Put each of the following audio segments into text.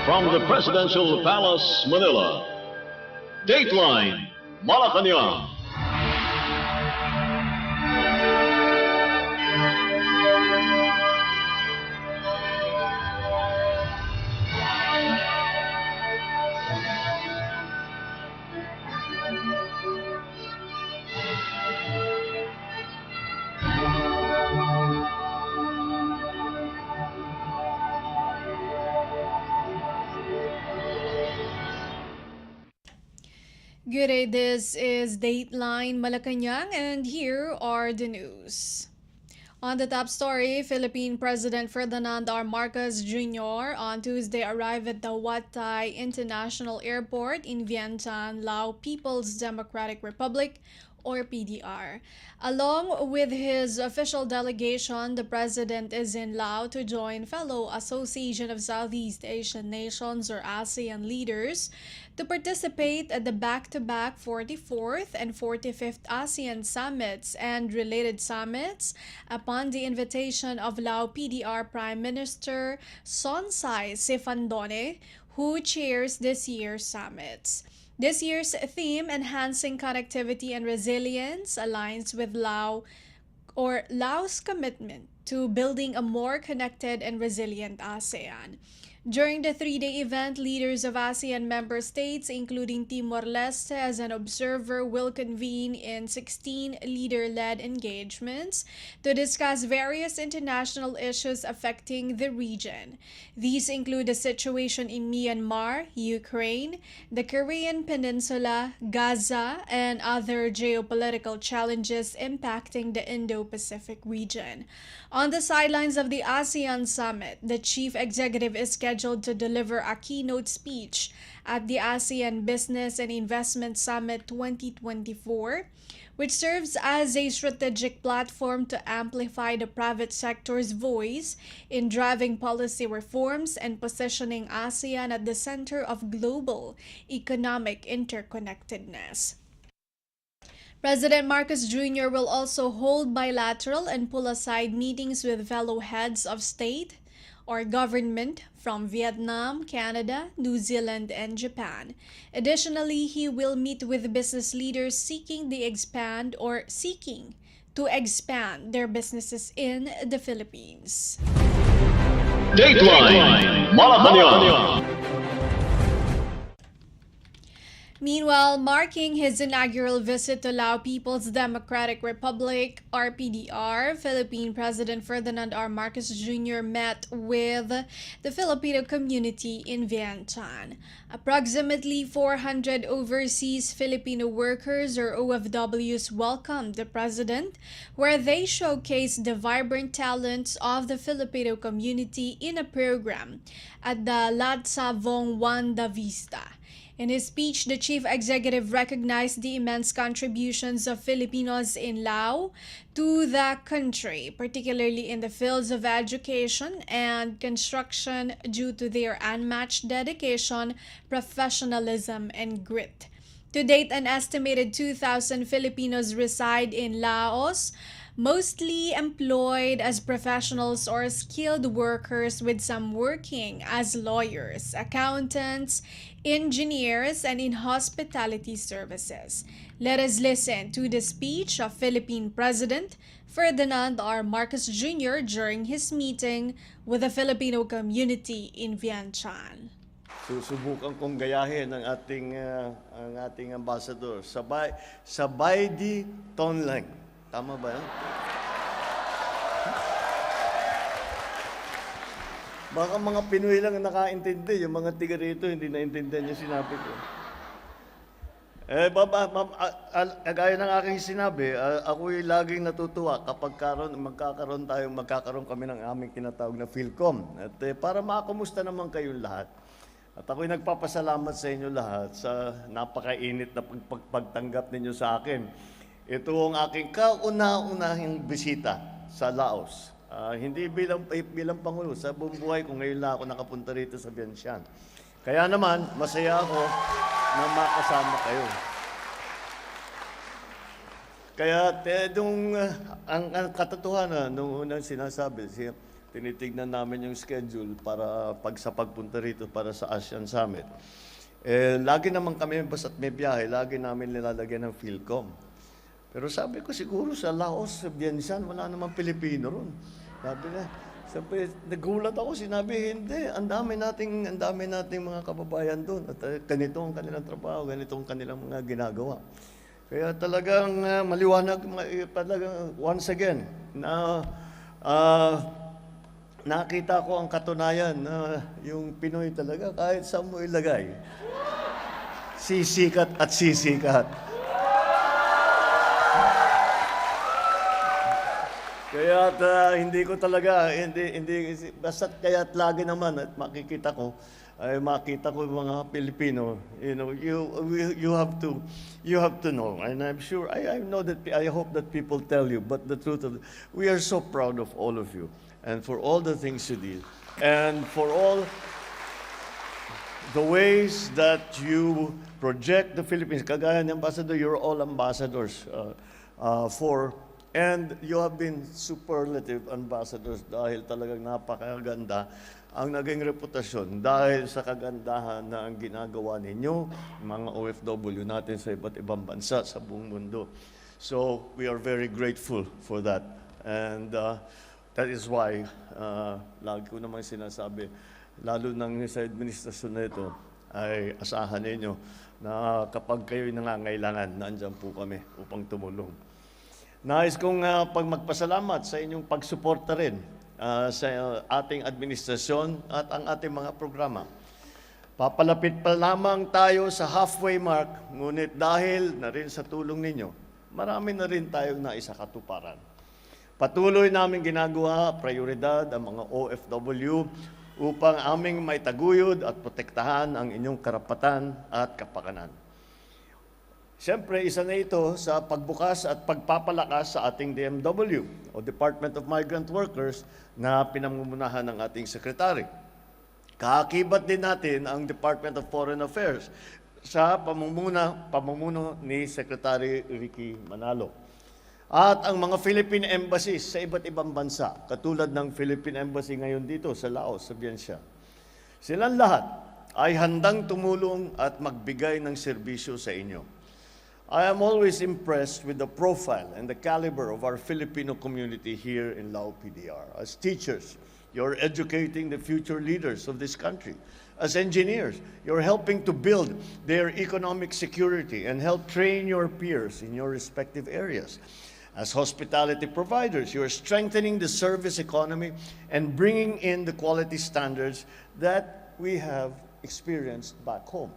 From the Presidential Palace, Manila, Dateline Malacañang. Good day, this is Dateline Malacañang, and here are the news. On the top story, Philippine President Ferdinand R. Marcos Jr. on Tuesday arrived at the Wat Tai International Airport in Vientiane, Lao People's Democratic Republic, or PDR. Along with his official delegation, the president is in Laos to join fellow Association of Southeast Asian Nations or ASEAN leaders to participate at the back-to-back 44th and 45th ASEAN summits and related summits upon the invitation of Lao PDR Prime Minister Sonsai Sifandone, who chairs this year's summits. This year's theme, Enhancing Connectivity and Resilience, aligns with Laos' commitment to building a more connected and resilient ASEAN. During the three-day event, leaders of ASEAN member states, including Timor-Leste as an observer, will convene in 16 leader-led engagements to discuss various international issues affecting the region. These include the situation in Myanmar, Ukraine, the Korean Peninsula, Gaza, and other geopolitical challenges impacting the Indo-Pacific region. On the sidelines of the ASEAN summit, the chief executive is scheduled to deliver a keynote speech at the ASEAN Business and Investment Summit 2024, which serves as a strategic platform to amplify the private sector's voice in driving policy reforms and positioning ASEAN at the center of global economic interconnectedness. President Marcos Jr. will also hold bilateral and pull-aside meetings with fellow heads of state or government from Vietnam, Canada, New Zealand, and Japan. Additionally, he will meet with business leaders seeking to expand their businesses in the Philippines. Dateline Malacañang. Meanwhile, marking his inaugural visit to Lao People's Democratic Republic, RPDR, Philippine President Ferdinand R. Marcos Jr. met with the Filipino community in Vientiane. Approximately 400 overseas Filipino workers or OFWs welcomed the president, where they showcased the vibrant talents of the Filipino community in a program at the Latsavong Wanda Vista. In his speech, the chief executive recognized the immense contributions of Filipinos in Laos to the country, particularly in the fields of education and construction, due to their unmatched dedication, professionalism, and grit. To date, an estimated 2,000 Filipinos reside in Laos, mostly employed as professionals or skilled workers, with some working as lawyers, accountants, engineers, and in hospitality services. Let us listen to the speech of Philippine President Ferdinand R. Marcos Jr. during his meeting with the Filipino community in Vientiane. Susubukan kong gayahin ang ating ambassador. Sabay di tonlang. Tama ba yan? Baka mga Pinoy lang nakaintindi. Yung mga tiga rito hindi naintindihan yung sinabi ko. Gaya ng aking sinabi, ako'y laging natutuwa kapag magkakaroon kami ng aming tinatawag na PhilCom. At para makakamusta naman kayong lahat. At ako'y nagpapasalamat sa inyo lahat sa napakainit na pagtanggap ninyo sa akin. Ito ang aking kauna-unahing bisita sa Laos. Hindi bilang Pangulo, sa buong buhay ko ngayon lang ako nakapunta rito sa Vientiane. Kaya naman, masaya ako na makasama kayo. Kaya ang katotohanan nung unang sinasabi, tinitignan namin yung schedule para sa pagpunta rito para sa ASEAN Summit. Lagi naman kami, basta't may biyahe, lagi namin nilalagyan ng PhilCom. Pero sabi ko siguro sa Laos, sa Vientiane, wala namang Pilipino ron. Sabi, nagulat ako, sinabi, hindi, ang dami nating mga kababayan doon. At ganito ang kanilang trabaho, ganito ang kanilang mga ginagawa. Kaya talagang maliwanag, talagang once again, na nakita ko ang katunayan na yung Pinoy talaga, kahit saan mo ilagay, sisikat at sisikat. Kaya hindi ko talaga, basta kaya't lagi naman at makita ko yung mga Pilipino, you have to know, and I'm sure, I know that, I hope that people tell you, but the truth of we are so proud of all of you, and for all the things you did, and for all the ways that you project the Philippines. Kagaya ng Ambassador, you're all ambassadors and you have been superlative ambassadors dahil talagang napakaganda ang naging reputasyon dahil sa kagandahan na ang ginagawa ninyo, mga OFW natin sa iba't ibang bansa sa buong mundo. So, we are very grateful for that. And that is why, lagi ko naman sinasabi, lalo nang sa administrasyon na ito, ay asahan ninyo na kapag kayo'y nangangailangan, nandyan po kami upang tumulong. Nais kong magpasalamat sa inyong pagsuporta rin sa ating administrasyon at ang ating mga programa. Papalapit pa lamang tayo sa halfway mark, ngunit dahil na rin sa tulong ninyo, marami na rin tayong naisakatuparan. Patuloy namin ginagawa prioridad ang mga OFW upang aming maitaguyod at protektahan ang inyong karapatan at kapakanan. Siyempre, isa na ito sa pagbukas at pagpapalakas sa ating DMW o Department of Migrant Workers na pinamumunahan ng ating sekretary. Kaakibat din natin ang Department of Foreign Affairs sa pamumuno ni Secretary Ricky Manalo. At ang mga Philippine embassies sa iba't ibang bansa, katulad ng Philippine Embassy ngayon dito sa Laos, sa Vientiane. Silang lahat ay handang tumulong at magbigay ng serbisyo sa inyo. I am always impressed with the profile and the caliber of our Filipino community here in Lao PDR. As teachers, you're educating the future leaders of this country. As engineers, you're helping to build their economic security and help train your peers in your respective areas. As hospitality providers, you're strengthening the service economy and bringing in the quality standards that we have experienced back home.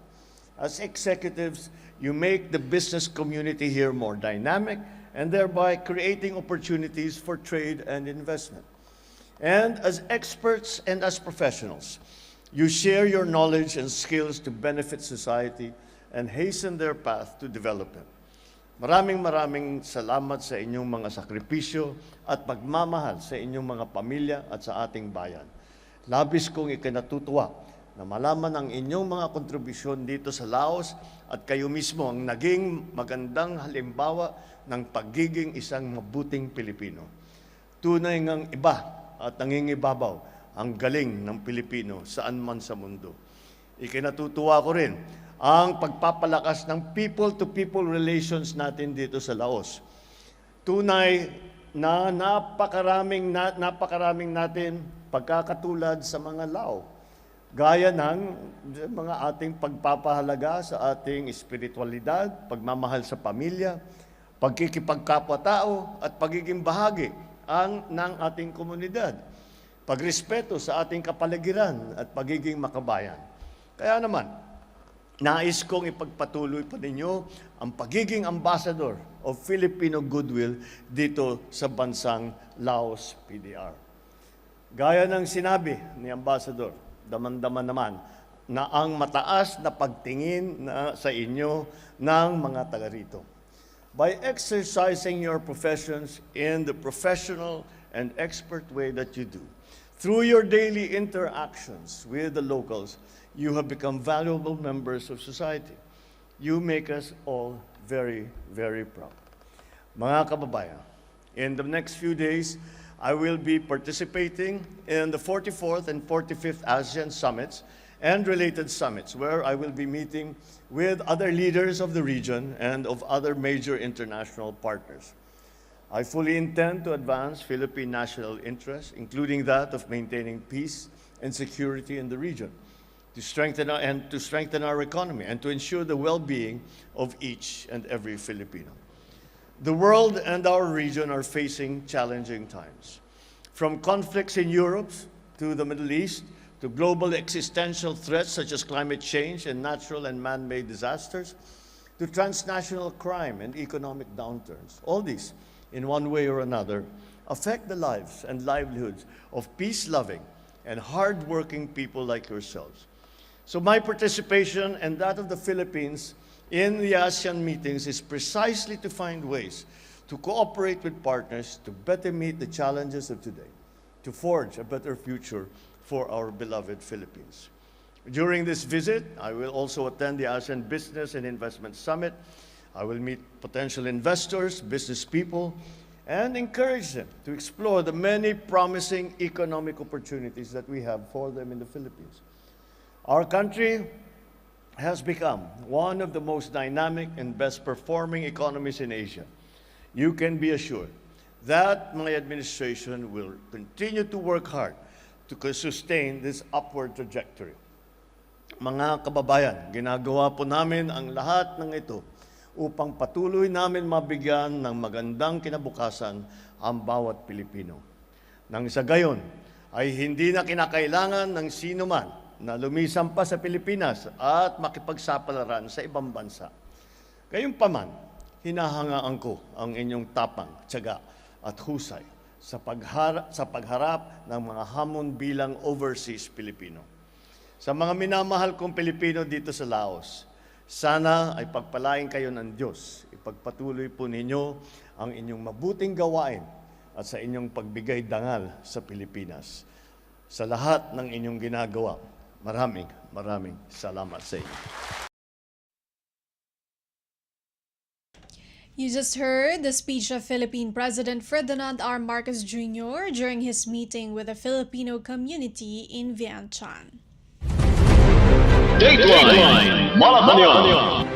As executives, you make the business community here more dynamic and thereby creating opportunities for trade and investment. And as experts and as professionals, you share your knowledge and skills to benefit society and hasten their path to development. Maraming salamat sa inyong mga sakripisyo at pagmamahal sa inyong mga pamilya at sa ating bayan. Labis kong ikinatutuwa na malaman ang inyong mga kontribusyon dito sa Laos at kayo mismo ang naging magandang halimbawa ng pagiging isang mabuting Pilipino. Tunay ngang iba at nangingibabaw ang galing ng Pilipino saan man sa mundo. Ikinatutuwa ko rin ang pagpapalakas ng people-to-people relations natin dito sa Laos. Tunay na napakaraming natin pagkakatulad sa mga Lao. Gaya ng mga ating pagpapahalaga sa ating espiritualidad, pagmamahal sa pamilya, pagkikipagkapwa-tao at pagiging bahagi ng ating komunidad, pagrespeto sa ating kapaligiran at pagiging makabayan. Kaya naman, nais kong ipagpatuloy pa ninyo ang pagiging ambassador of Filipino goodwill dito sa bansang Laos PDR. Gaya ng sinabi ni Ambassador, daman-daman naman na ang mataas na pagtingin sa inyo ng mga taga rito. By exercising your professions in the professional and expert way that you do, through your daily interactions with the locals, you have become valuable members of society. You make us all very, very proud. Mga kababayan, in the next few days, I will be participating in the 44th and 45th ASEAN summits and related summits, where I will be meeting with other leaders of the region and of other major international partners. I fully intend to advance Philippine national interests, including that of maintaining peace and security in the region, to strengthen our economy and to ensure the well-being of each and every Filipino. The world and our region are facing challenging times. From conflicts in Europe to the Middle East, to global existential threats such as climate change and natural and man-made disasters, to transnational crime and economic downturns. All these, in one way or another, affect the lives and livelihoods of peace-loving and hard-working people like yourselves. So my participation and that of the Philippines in the ASEAN meetings is precisely to find ways to cooperate with partners to better meet the challenges of today, to forge a better future for our beloved Philippines. During this visit, I will also attend the ASEAN Business and Investment Summit. I will meet potential investors, business people, and encourage them to explore the many promising economic opportunities that we have for them in the Philippines. Our country has become one of the most dynamic and best performing economies in Asia. You can be assured that my administration will continue to work hard to sustain this upward trajectory. Mga kababayan, ginagawa po namin ang lahat ng ito upang patuloy namin mabigyan ng magandang kinabukasan ang bawat Pilipino. Nang sa gayon, ay hindi na kinakailangan ng sino man na lumisan pa sa Pilipinas at makipagsapalaran sa ibang bansa. Gayunpaman, hinahangaan ko ang inyong tapang, tiyaga at husay sa pagharap ng mga hamon bilang overseas Pilipino. Sa mga minamahal kong Pilipino dito sa Laos, sana ay pagpalain kayo ng Diyos. Ipagpatuloy po ninyo ang inyong mabuting gawain at sa inyong pagbigay dangal sa Pilipinas. Sa lahat ng inyong ginagawa, maraming salamat sa inyo. You just heard the speech of Philippine President Ferdinand R. Marcos Jr. during his meeting with the Filipino community in Vientiane. Dateline Malacañang.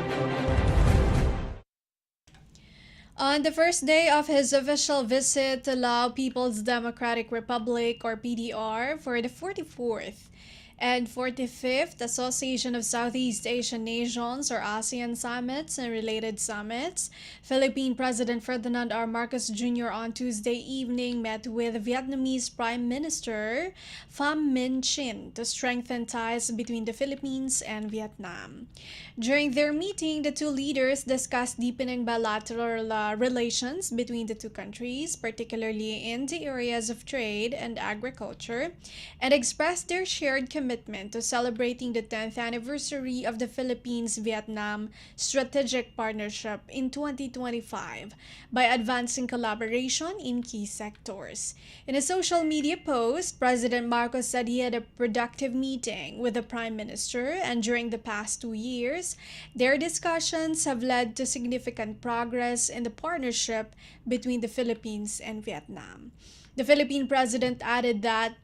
On the first day of his official visit to Lao People's Democratic Republic, or PDR, for the 44th and 45th Association of Southeast Asian Nations, or ASEAN Summits and related summits, Philippine President Ferdinand R. Marcos Jr. on Tuesday evening met with Vietnamese Prime Minister Pham Minh Chinh to strengthen ties between the Philippines and Vietnam. During their meeting, the two leaders discussed deepening bilateral relations between the two countries, particularly in the areas of trade and agriculture, and expressed their shared commitment to celebrating the 10th anniversary of the Philippines-Vietnam Strategic Partnership in 2025 by advancing collaboration in key sectors. In a social media post, President Marcos said he had a productive meeting with the Prime Minister, and during the past 2 years, their discussions have led to significant progress in the partnership between the Philippines and Vietnam. The Philippine President added that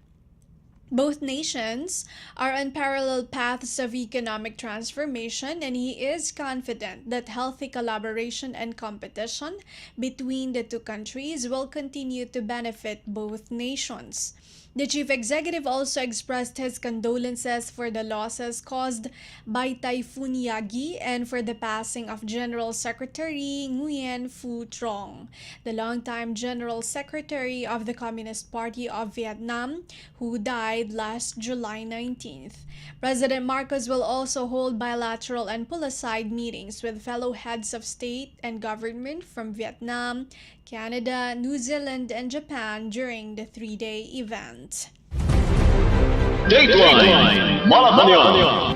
both nations are on parallel paths of economic transformation, and he is confident that healthy collaboration and competition between the two countries will continue to benefit both nations. The chief executive also expressed his condolences for the losses caused by Typhoon Yagi and for the passing of General Secretary Nguyen Phu Trong, the longtime General Secretary of the Communist Party of Vietnam, who died last July 19th. President Marcos will also hold bilateral and pull-aside meetings with fellow heads of state and government from Vietnam, Canada, New Zealand, and Japan during the 3-day event. Dateline Malacañang.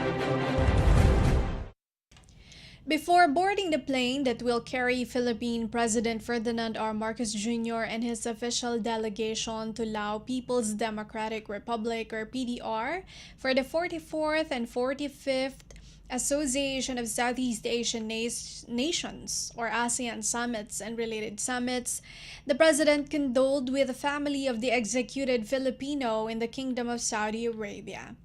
Before boarding the plane that will carry Philippine President Ferdinand R. Marcos Jr. and his official delegation to Lao People's Democratic Republic, or PDR, for the 44th and 45th Association of Southeast Asian Nations, or ASEAN summits and related summits, the president condoled with the family of the executed Filipino in the Kingdom of Saudi Arabia.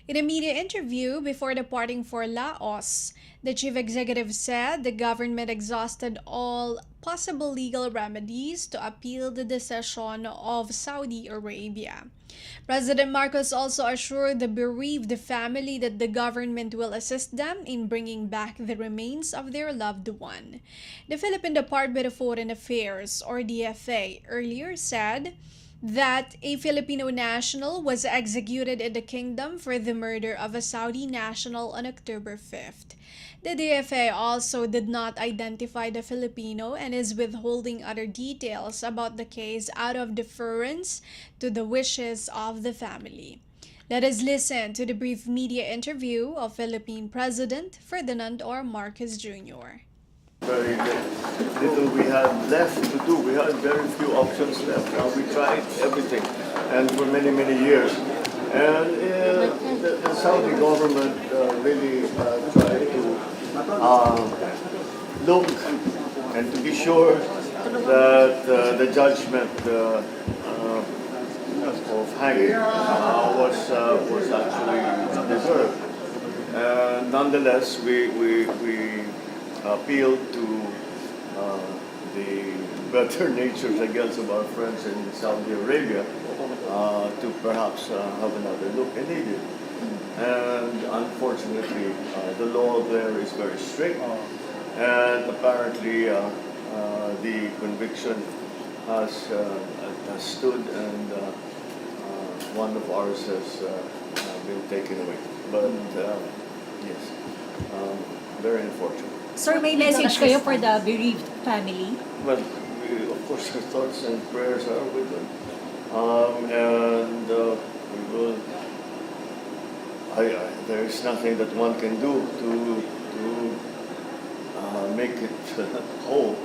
In a media interview before departing for Laos, the chief executive said the government exhausted all possible legal remedies to appeal the decision of Saudi Arabia. President Marcos also assured the bereaved family that the government will assist them in bringing back the remains of their loved one. The Philippine Department of Foreign Affairs, or DFA, earlier said that a Filipino national was executed in the kingdom for the murder of a Saudi national on October 5th. The DFA also did not identify the Filipino and is withholding other details about the case out of deference to the wishes of the family. Let us listen to the brief media interview of Philippine President Ferdinand R. Marcos Jr. Very little we had left to do. We had very few options left. Now we tried everything, and for many, many years. And the Saudi government really tried to look and to be sure that the judgment of hanging was actually deserved. Nonetheless, we appeal to the better natures, I guess, of our friends in Saudi Arabia to perhaps have another look, and they did. And unfortunately, the law there is very strict, and apparently the conviction has stood, and one of ours has been taken away. But yes, very unfortunate. Sir, may message kayo for the bereaved family? Well, of course, our thoughts and prayers are with them. We will. There is nothing that one can do to make it whole,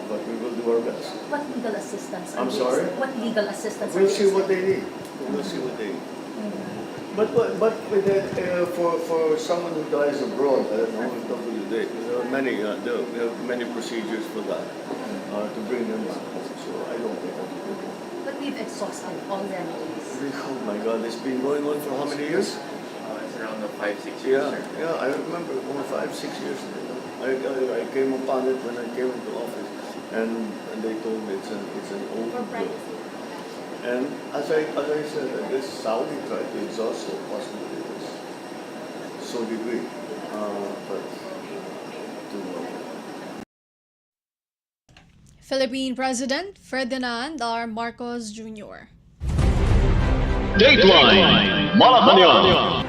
but we will do our best. What legal assistance? I'm sorry? What legal assistance? We'll see what they need. We'll see what they need. But with that, for someone who dies abroad, I don't know, there are many procedures for that to bring them back home. So I don't think that's a good. But we've exhausted all remedies. Oh my God, it's been going on for how many years? It's around the 5-6 years. Yeah, I remember over 5-6 years. I came upon it when I came into office, and they told me it's an old bill. And as I said, I guess Saudi tried to exhaust all possibilities. So did we. But too long. Philippine President Ferdinand R. Marcos Jr. Dateline Malacañang.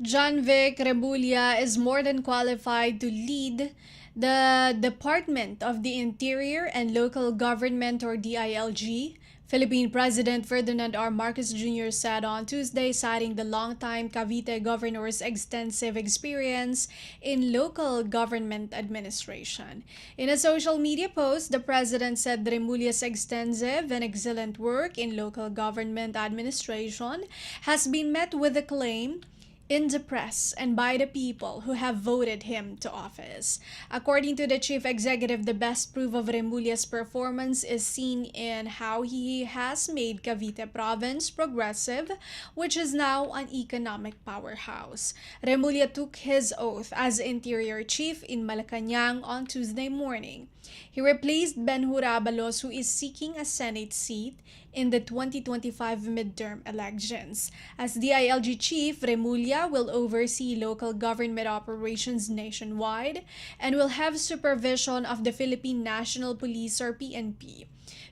John Vic Rebulla is more than qualified to lead the Department of the Interior and Local Government, or DILG, Philippine President Ferdinand R. Marcos Jr. said on Tuesday, citing the longtime Cavite governor's extensive experience in local government administration. In a social media post, the president said Remulla's extensive and excellent work in local government administration has been met with acclaim in the press and by the people who have voted him to office. According to the chief executive, the best proof of Remulla's performance is seen in how he has made Cavite province progressive, which is now an economic powerhouse. Remulla took his oath as Interior Chief in Malacañang on Tuesday morning. He replaced Ben-Hur Abalos, who is seeking a Senate seat in the 2025 midterm elections. As DILG chief, Remulla will oversee local government operations nationwide and will have supervision of the Philippine National Police, or PNP,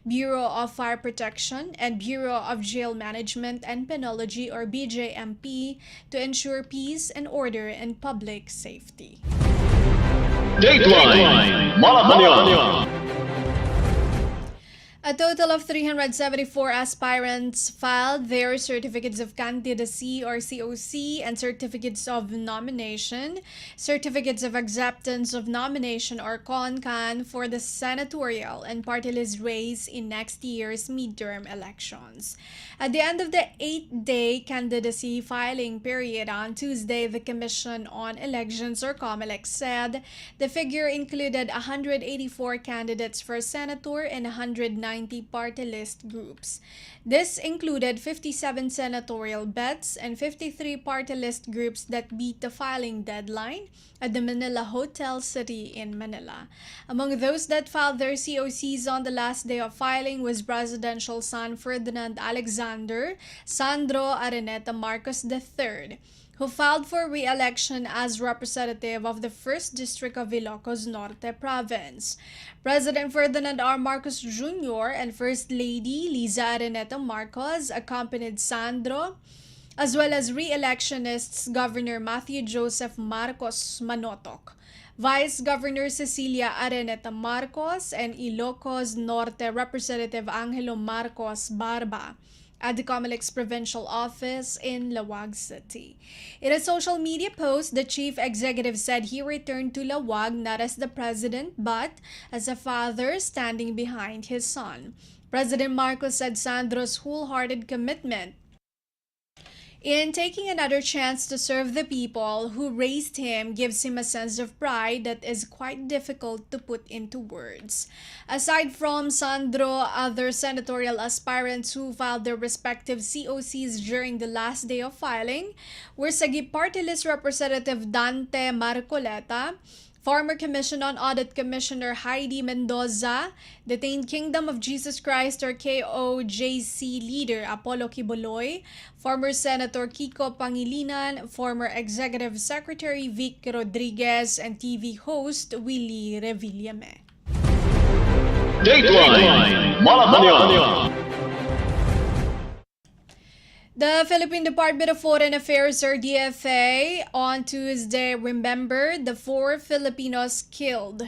Bureau of Fire Protection, and Bureau of Jail Management and Penology, or BJMP, to ensure peace and order and public safety. Dateline Malacañang. A total of 374 aspirants filed their certificates of candidacy or COC and certificates of nomination, certificates of acceptance of nomination or CONCAN for the senatorial and party list race in next year's midterm elections. At the end of the 8-day candidacy filing period on Tuesday, the Commission on Elections or COMELEC said the figure included 184 candidates for senator and 190 party list groups. This included 57 senatorial bets and 53 party list groups that beat the filing deadline at the Manila Hotel City in Manila. Among those that filed their COCs on the last day of filing was presidential son Ferdinand Alexander Sandro Araneta Marcos III, who filed for re-election as representative of the 1st District of Ilocos Norte Province. President Ferdinand R. Marcos Jr. and First Lady Liza Araneta Marcos accompanied Sandro, as well as re-electionists Governor Matthew Joseph Marcos Manotoc, Vice Governor Cecilia Araneta Marcos, and Ilocos Norte Representative Angelo Marcos Barba at the COMELEC's provincial office in Laoag City. In a social media post, the chief executive said he returned to Laoag not as the president but as a father standing behind his son. President Marcos said Sandro's wholehearted commitment in taking another chance to serve the people who raised him gives him a sense of pride that is quite difficult to put into words. Aside from Sandro, other senatorial aspirants who filed their respective COCs during the last day of filing were Sagip Party List Representative Dante Marcoleta, former Commission on Audit Commissioner Heidi Mendoza, detained Kingdom of Jesus Christ or KOJC leader Apollo Quiboloy, former Senator Kiko Pangilinan, former Executive Secretary Vic Rodriguez, and TV host Willie Revillame. Dateline Malacañang. The Philippine Department of Foreign Affairs or DFA on Tuesday remembered the 4 Filipinos killed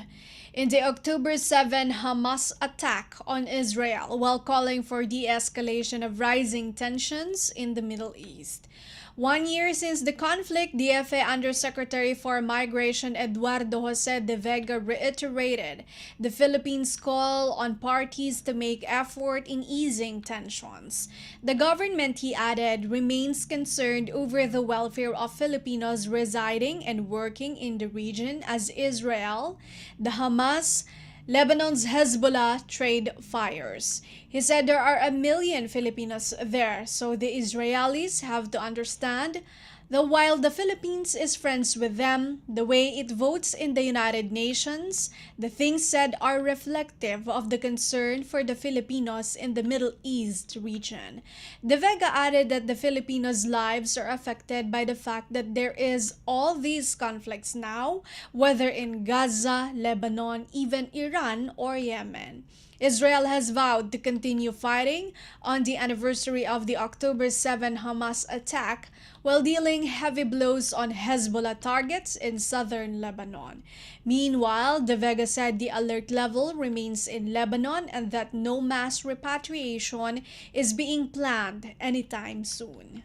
in the October 7 Hamas attack on Israel while calling for de-escalation of rising tensions in the Middle East. 1 year since the conflict, DFA Undersecretary for Migration Eduardo Jose de Vega reiterated the Philippines' call on parties to make effort in easing tensions. The government, he added, remains concerned over the welfare of Filipinos residing and working in the region as Israel, the Hamas, Lebanon's Hezbollah trade fires. He said there are 1 million Filipinos there, so the Israelis have to understand that while the Philippines is friends with them, the way it votes in the United Nations, the things said are reflective of the concern for the Filipinos in the Middle East region. De Vega added that the Filipinos' lives are affected by the fact that there is all these conflicts now, whether in Gaza, Lebanon, even Iran or Yemen. Israel has vowed to continue fighting on the anniversary of the October 7 Hamas attack while dealing heavy blows on Hezbollah targets in southern Lebanon. Meanwhile, De Vega said the alert level remains in Lebanon and that no mass repatriation is being planned anytime soon.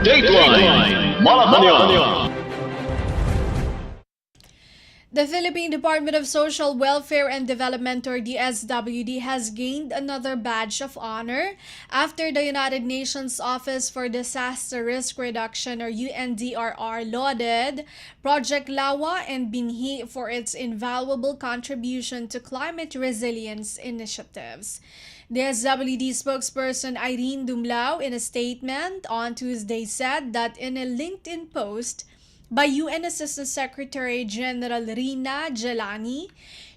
Dateline Malacañang. The Philippine Department of Social Welfare and Development or DSWD has gained another badge of honor after the United Nations Office for Disaster Risk Reduction or UNDRR lauded Project Lawa and Binhi for its invaluable contribution to climate resilience initiatives. DSWD spokesperson Irene Dumlao in a statement on Tuesday said that in a LinkedIn post by UN Assistant Secretary General Rina Jelani,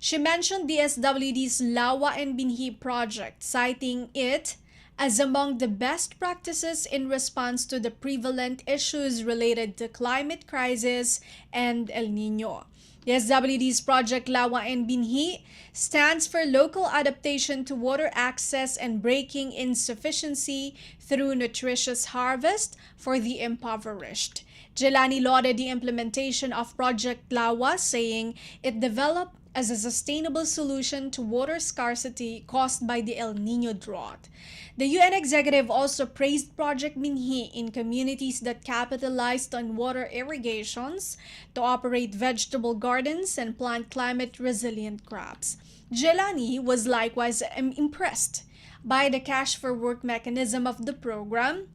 she mentioned DSWD's Lawa and Binhi project, citing it as among the best practices in response to the prevalent issues related to climate crisis and El Nino. DSWD's Project Lawa and Binhi stands for local adaptation to water access and breaking insufficiency through nutritious harvest for the impoverished. Jelani lauded the implementation of Project Lawa, saying it developed as a sustainable solution to water scarcity caused by the El Nino drought. The UN executive also praised Project Binhi in communities that capitalized on water irrigations to operate vegetable gardens and plant climate-resilient crops. Jelani was likewise impressed by the cash for work mechanism of the program,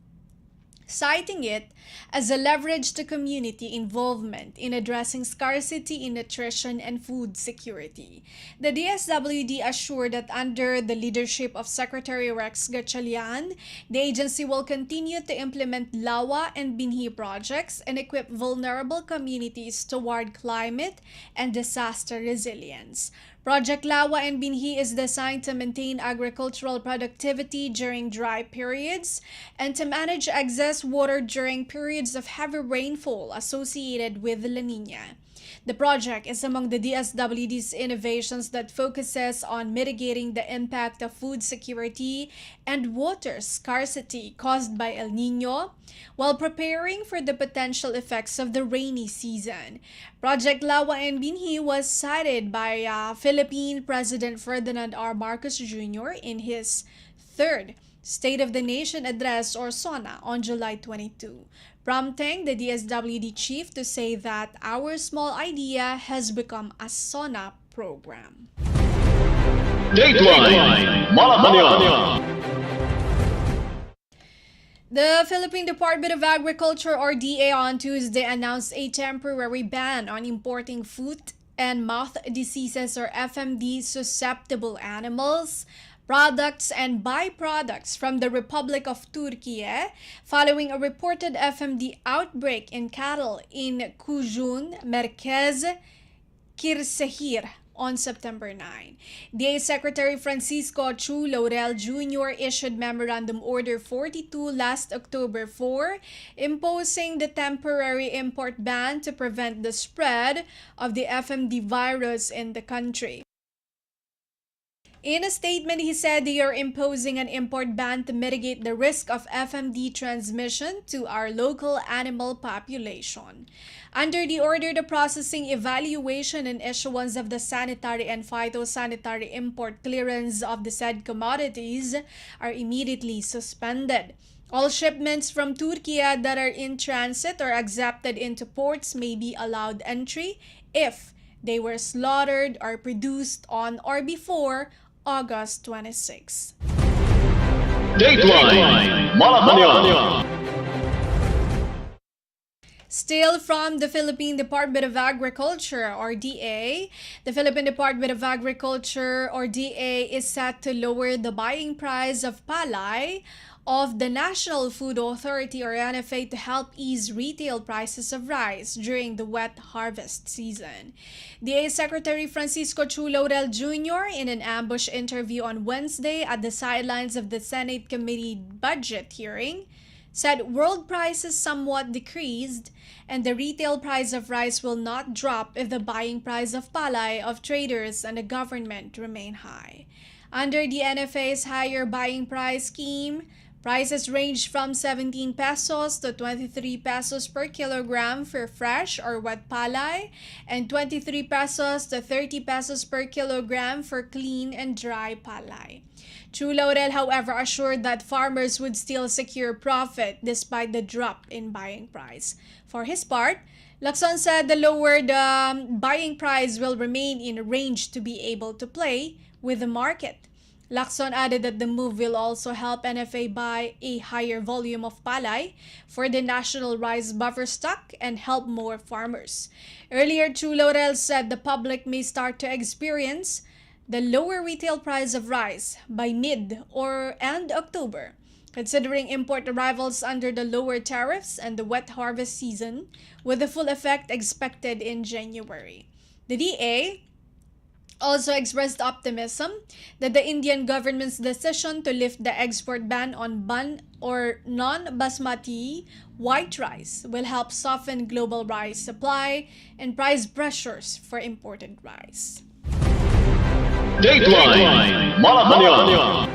citing it as a leverage to community involvement in addressing scarcity in nutrition and food security. The DSWD assured that under the leadership of Secretary Rex Gatchalian, the agency will continue to implement LAWA and Binhi projects and equip vulnerable communities toward climate and disaster resilience. Project Lawa and Binhi is designed to maintain agricultural productivity during dry periods and to manage excess water during periods of heavy rainfall associated with La Nina. The project is among the DSWD's innovations that focuses on mitigating the impact of food security and water scarcity caused by El Nino while preparing for the potential effects of the rainy season. Project Lawa and Binhi was cited by Philippine President Ferdinand R. Marcos Jr. in his third State of the Nation Address or SONA on July 22, prompting the DSWD chief to say that our small idea has become a SONA program. Dateline Malacañang. The Philippine Department of Agriculture or DA on Tuesday announced a temporary ban on importing foot and mouth diseases or FMD susceptible animals, products and byproducts from the Republic of Turkey following a reported FMD outbreak in cattle in Kujun, Merkez, Kirsehir on September 9. DA Secretary Francisco Chu Laurel Jr. issued Memorandum Order 42 last October 4, imposing the temporary import ban to prevent the spread of the FMD virus in the country. In a statement, he said they are imposing an import ban to mitigate the risk of FMD transmission to our local animal population. Under the order, the processing, evaluation, and issuance of the sanitary and phytosanitary import clearance of the said commodities are immediately suspended. All shipments from Turkey that are in transit or accepted into ports may be allowed entry if they were slaughtered or produced on or before August 26. Dateline Malacañang. Still from the Philippine Department of Agriculture or DA, the Philippine Department of Agriculture or DA is set to lower the buying price of palay of the National Food Authority or NFA to help ease retail prices of rice during the wet harvest season. DA Secretary Francisco Chu Laurel Jr. in an ambush interview on Wednesday at the sidelines of the Senate Committee budget hearing said world prices somewhat decreased and the retail price of rice will not drop if the buying price of palay of traders and the government remain high. Under the NFA's higher buying price scheme, prices range from 17 pesos to 23 pesos per kilogram for fresh or wet palay and 23 pesos to 30 pesos per kilogram for clean and dry palay. Chu Laurel, however, assured that farmers would still secure profit despite the drop in buying price. For his part, Lacson said the lowered buying price will remain in a range to be able to play with the market. Lacson added that the move will also help NFA buy a higher volume of palay for the national rice buffer stock and help more farmers. Earlier, Chu Laurel said the public may start to experience the lower retail price of rice by mid or end October, considering import arrivals under the lower tariffs and the wet harvest season, with the full effect expected in January. The DA also expressed optimism that the Indian government's decision to lift the export ban on non-basmati white rice will help soften global rice supply and price pressures for imported rice. Dateline Malacañang.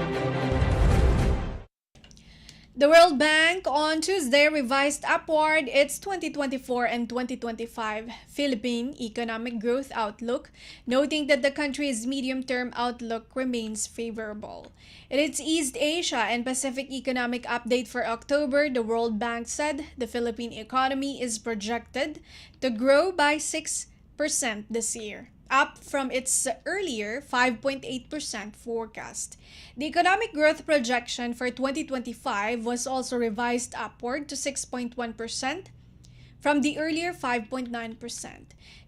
The World Bank on Tuesday revised upward its 2024 and 2025 Philippine economic growth outlook, noting that the country's medium-term outlook remains favorable. In its East Asia and Pacific Economic Update for October, the World Bank said the Philippine economy is projected to grow by 6% this year, up from its earlier 5.8% forecast. The economic growth projection for 2025 was also revised upward to 6.1% from the earlier 5.9%.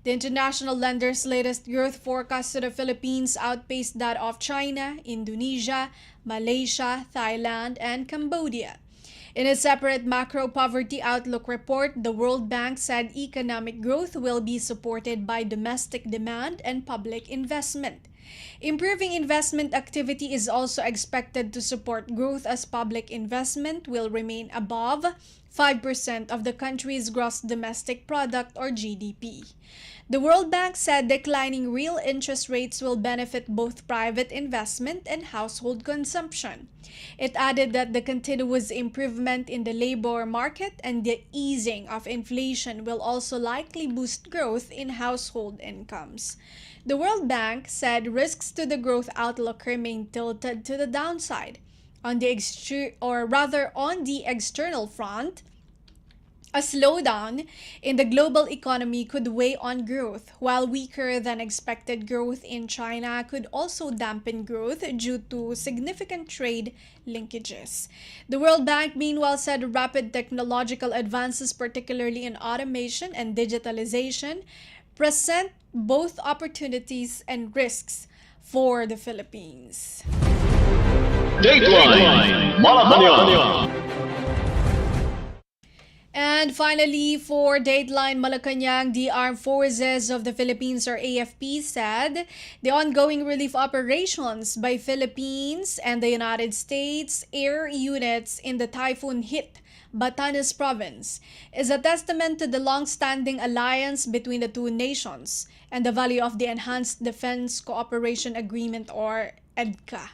The international lender's latest growth forecast to the Philippines outpaced that of China, Indonesia, Malaysia, Thailand, and Cambodia. In a separate macro poverty outlook report, the World Bank said economic growth will be supported by domestic demand and public investment. Improving investment activity is also expected to support growth as public investment will remain above 5% of the country's gross domestic product or GDP. The World Bank said declining real interest rates will benefit both private investment and household consumption. It added that the continuous improvement in the labor market and the easing of inflation will also likely boost growth in household incomes. The World Bank said risks to the growth outlook remain tilted to the downside. On the external front, a slowdown in the global economy could weigh on growth, while weaker than expected growth in China could also dampen growth due to significant trade linkages. The World Bank, meanwhile, said rapid technological advances, particularly in automation and digitalization, present both opportunities and risks for the Philippines. Dateline Malacañang. And finally, for Dateline Malacañang, the Armed Forces of the Philippines, or AFP, said the ongoing relief operations by Philippines and the United States air units in the typhoon-hit Batanes province is a testament to the long-standing alliance between the two nations and the value of the Enhanced Defense Cooperation Agreement, or EDCA.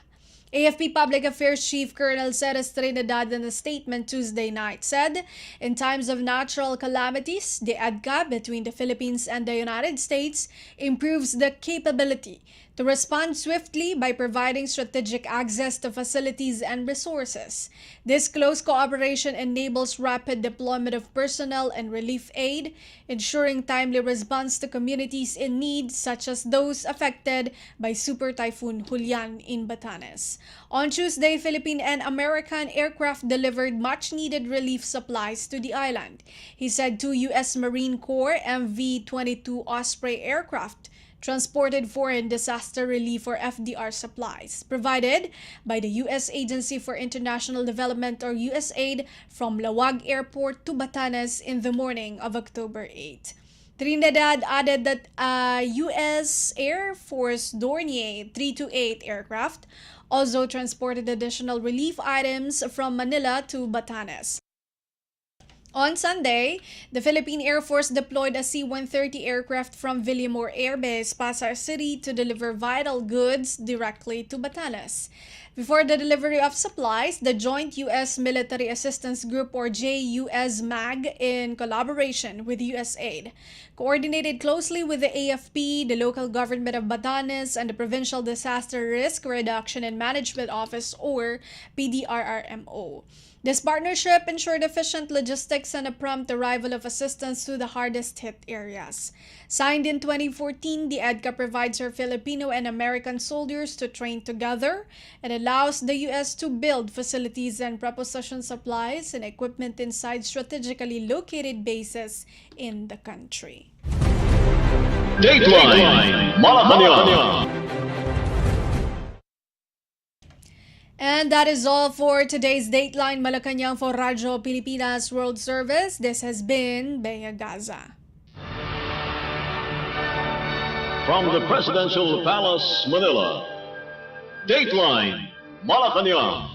AFP Public Affairs Chief Colonel Ceres Trinidad, in a statement Tuesday night, said, in times of natural calamities, the EDCA between the Philippines and the United States improves the capability to respond swiftly by providing strategic access to facilities and resources. This close cooperation enables rapid deployment of personnel and relief aid, ensuring timely response to communities in need, such as those affected by Super Typhoon Julian in Batanes. On Tuesday, Philippine and American aircraft delivered much-needed relief supplies to the island. He said 2 U.S. Marine Corps MV-22 Osprey aircraft transported foreign disaster relief, or FDR, supplies provided by the U.S. Agency for International Development, or USAID, from Lawag Airport to Batanes in the morning of October 8. Trinidad added that U.S. Air Force Dornier 328 aircraft also transported additional relief items from Manila to Batanes. On Sunday, the Philippine Air Force deployed a C-130 aircraft from Villamor Air Base, Pasay City, to deliver vital goods directly to Batanes. Before the delivery of supplies, the Joint U.S. Military Assistance Group, or JUSMAG, in collaboration with USAID, coordinated closely with the AFP, the local government of Batanes, and the Provincial Disaster Risk Reduction and Management Office, or PDRRMO. This partnership ensured efficient logistics and a prompt arrival of assistance to the hardest-hit areas. Signed in 2014, the EDCA provides her Filipino and American soldiers to train together and allows the U.S. to build facilities and preposition supplies and equipment inside strategically located bases in the country. Dateline Malacañang. And that is all for today's Dateline Malacañang for Radyo Pilipinas World Service. This has been Bea Gaza. From the Presidential Palace, Manila, Dateline Malacañang.